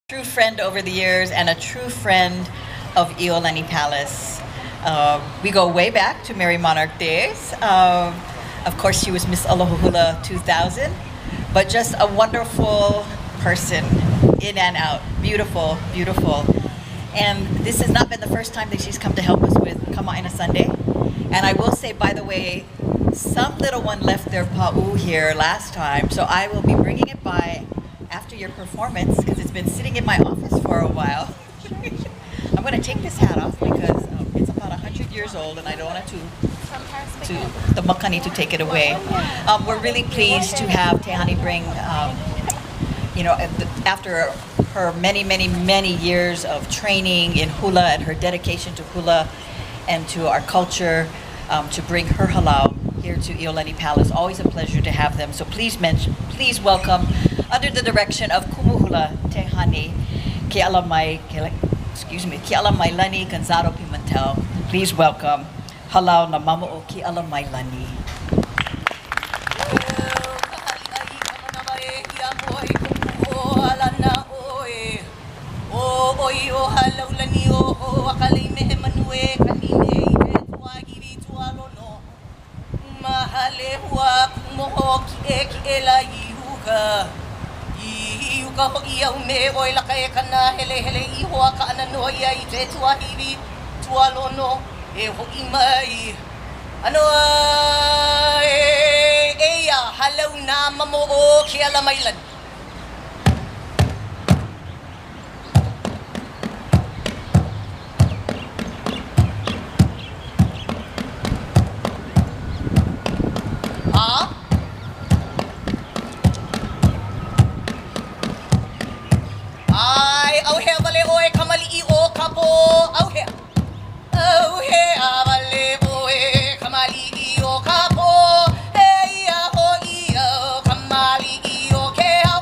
True friend over the years and a true friend of ʻIolani Palace. We go way back to Mary Monarch days. Of course, she was Miss Aloha Hula 2000, but just a wonderful person, in and out. Beautiful, beautiful. And this has not been the first time that she's come to help us with Kamaʻāina Sunday. And I will say, by the way, some little one left their pa'u here last time, so I will be bringing it by after your performance, because it's been sitting in my office for a while. I'm going to take this hat off because it's about 100 years old and I don't want the makani to take it away. We're really pleased to have TeHani bring, after her many years of training in hula and her dedication to hula and to our culture, to bring her Hālau here to ʻIolani Palace. Always a pleasure to have them. So please welcome, under the direction of Kumu Hula, TeHani, Kealamailani, Gonzado, Pimental. Please welcome Hālau na Mamo o Kealamailani. Hālau na Mamo o Kealamailani. Ai, au he vale oe Kamaliʻi o kapo, au he. Au he vale oe Kamaliʻi o kapo, he ia ho ia Kamaliʻi o ke au.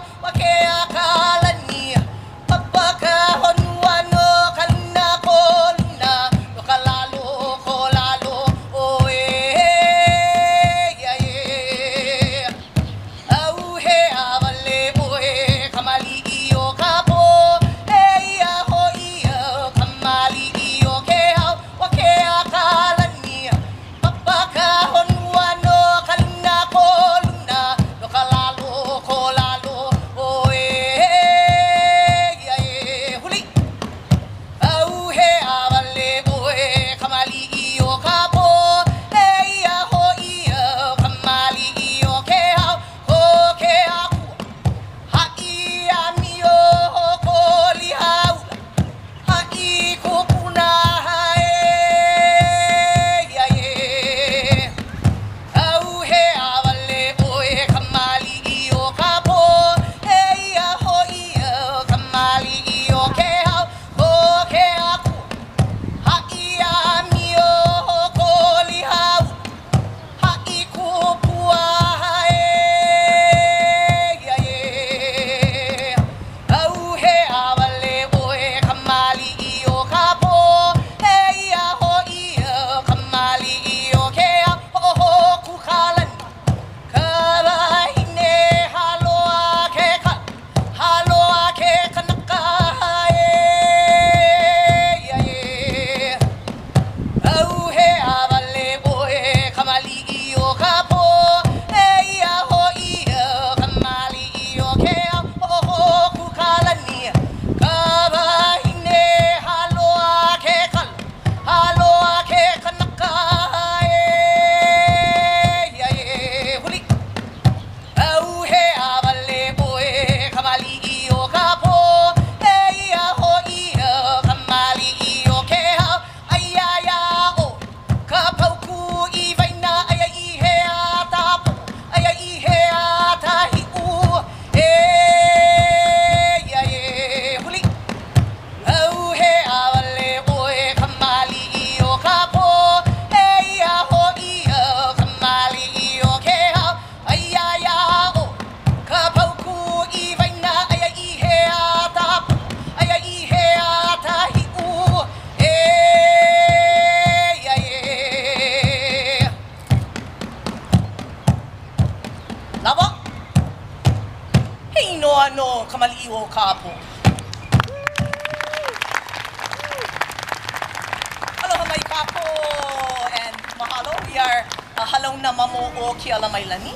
are a Hālau na Mamo o Kealamailani.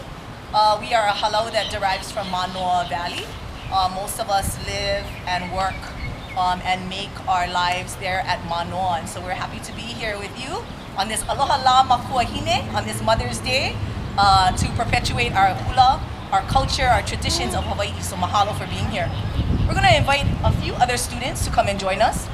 We are a Hālau that derives from Manoa Valley. Most of us live and work and make our lives there at Manoa. And so we're happy to be here with you on this Aloha La Makuahine, on this Mother's Day, to perpetuate our hula, our culture, our traditions of Hawaii. So mahalo for being here. We're going to invite a few other students to come and join us.